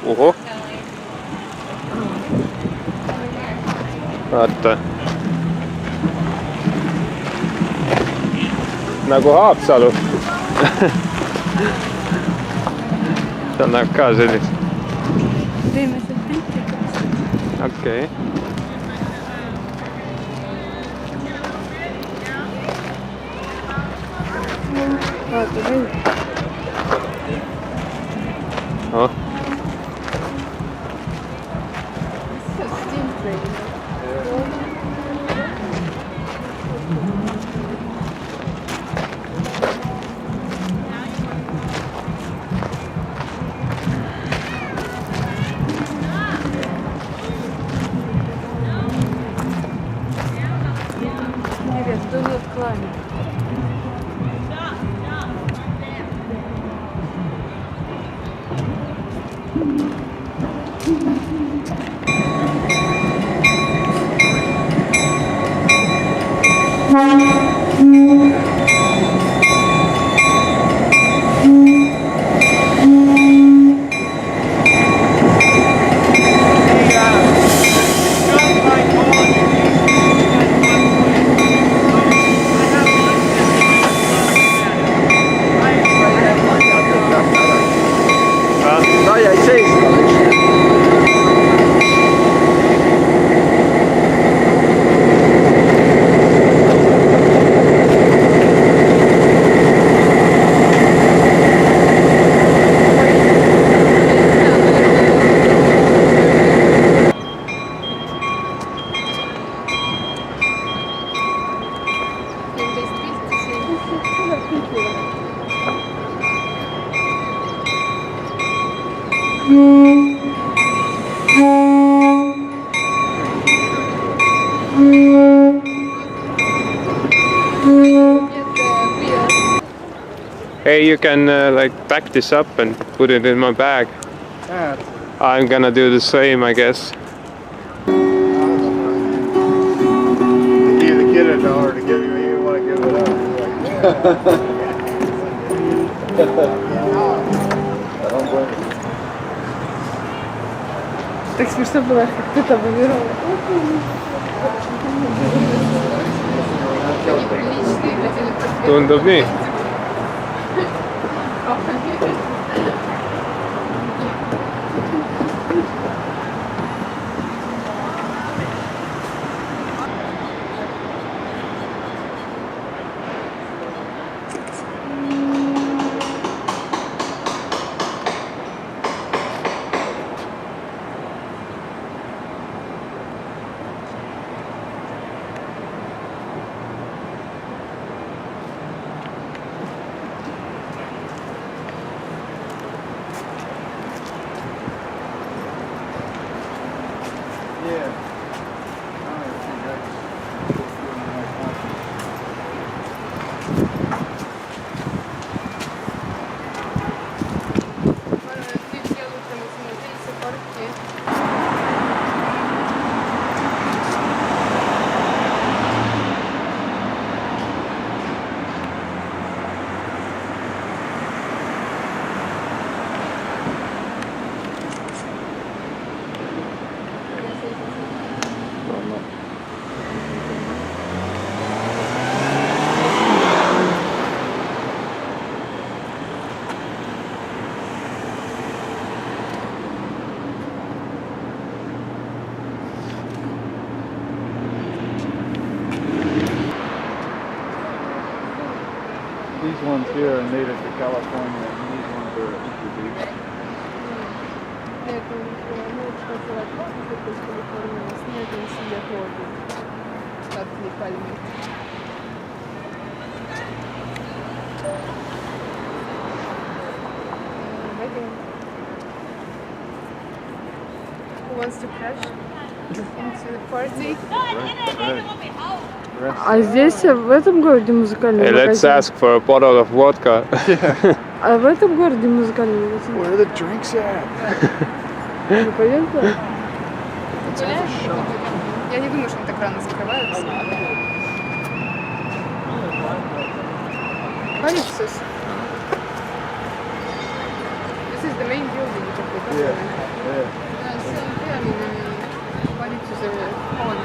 Ohoh. Vaata. Nagu Haapsalu. seal näeb ka sellist. Teeme sealt pilti. Okei. Vaata nüüd. Oh. See on Stingray. Привет, do not climb. No jäi seisma. Hey, you can like pack this up and put it in my bag. Yeah. I'm gonna do the same, I guess. Give the kid $1 to give you, you want to give it up. I don't blame you. Так смешно было, как ты там умирала. Tundub nii. These ones here are native to California, and these ones are introduced. Who wants to crash into the party? А здесь, в этом городе музыкальный Hey, let's магазин? ask for a bottle of vodka. А в этом городе музыкальный магазин? Where are the drinks at? Мы пойдем туда? Я не думаю, что они так рано закрываются. Калипсис. Без This is the main building of the government. See on peamine valitsuse hoone.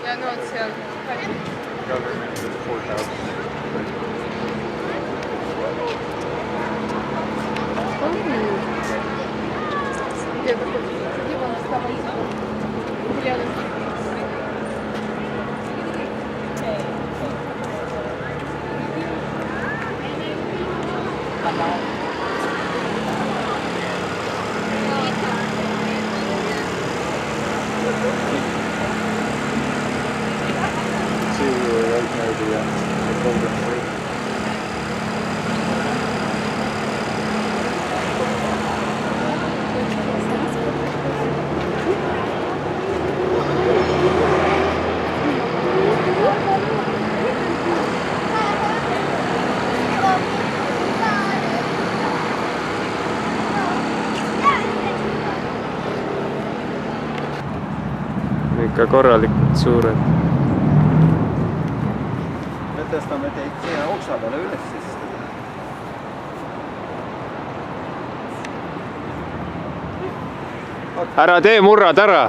Ja, no vot seal. Government and courthouse. Где такой диван оставался? Рядом. See, we were right near the Golden Bridge. Ikka korralikult suured. Me tõstame teid siia oksa peale üles siis. Ära tee murrad ära!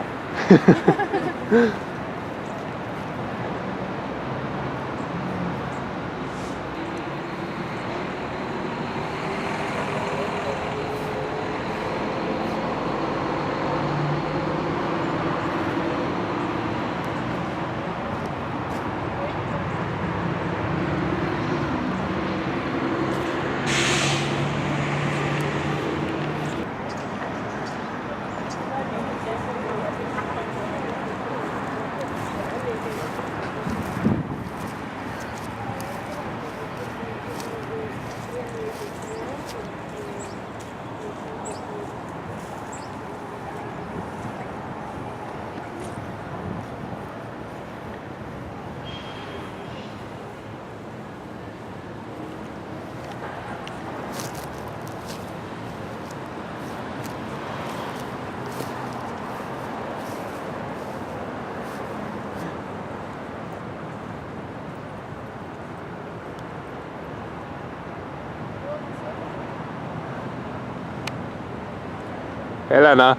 Helena!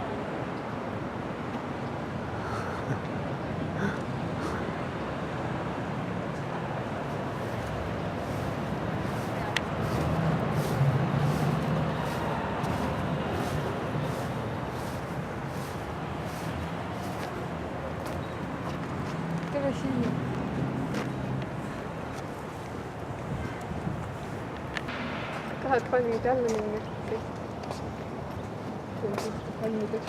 Давай сильнее. Tahad palmid alla minna? Palmid.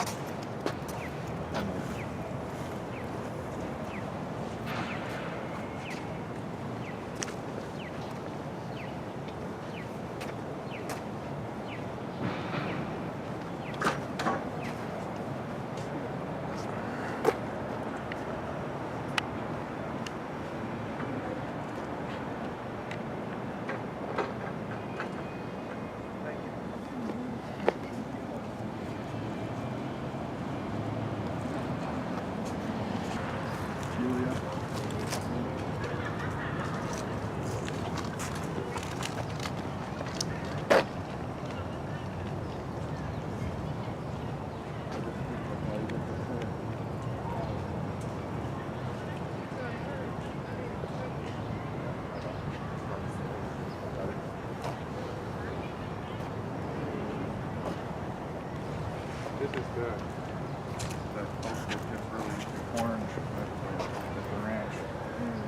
This is the post that's just really orange at the ranch.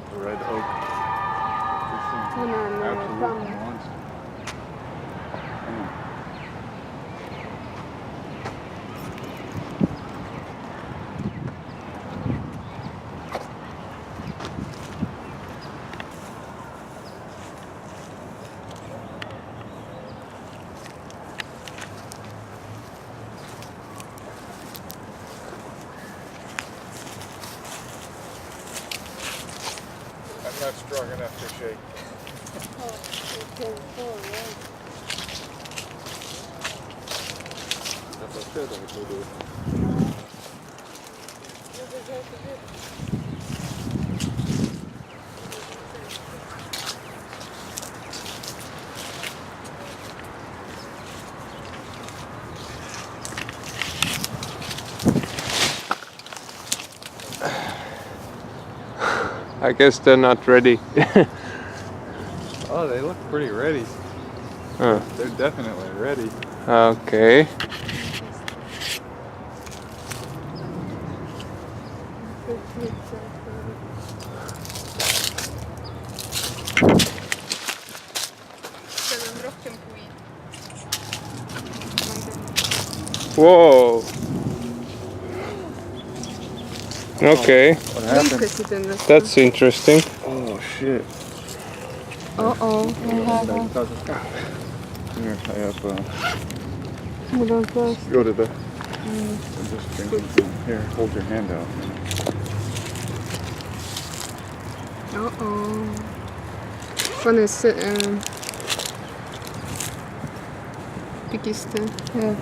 The red oak. This is No, no, no, absolute from- monster. I'm not strong enough to shake. I guess they're not ready. Oh, they look pretty ready. Oh, They're definitely ready. okay. Seal on rohkem puid. Whoa. Okay, What happened? Lõikasid ennast. that's interesting. Oh shit. Oh-oh. Here, I have, mul on käes . go to the. I'm just drinking some. Here, hold your hand out. Oh-oh. pane see pigista . jah .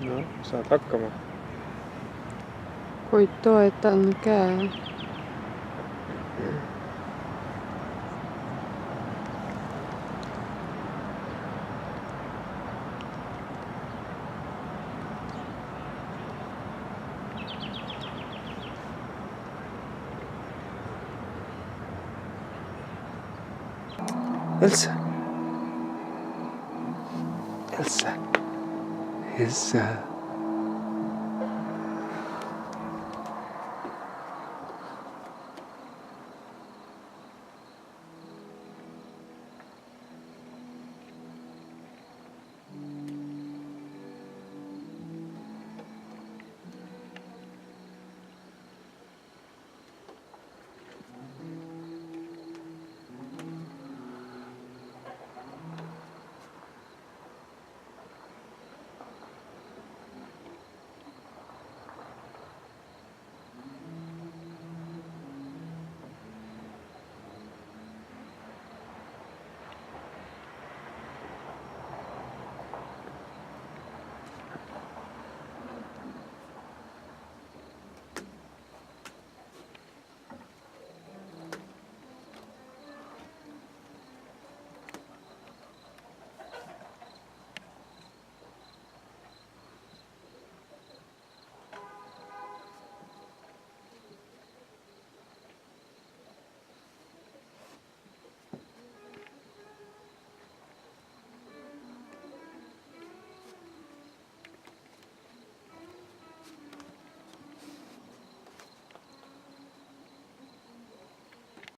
No, saad hakkama. hoid toetan käe . Elsa. Elsa. Elsa.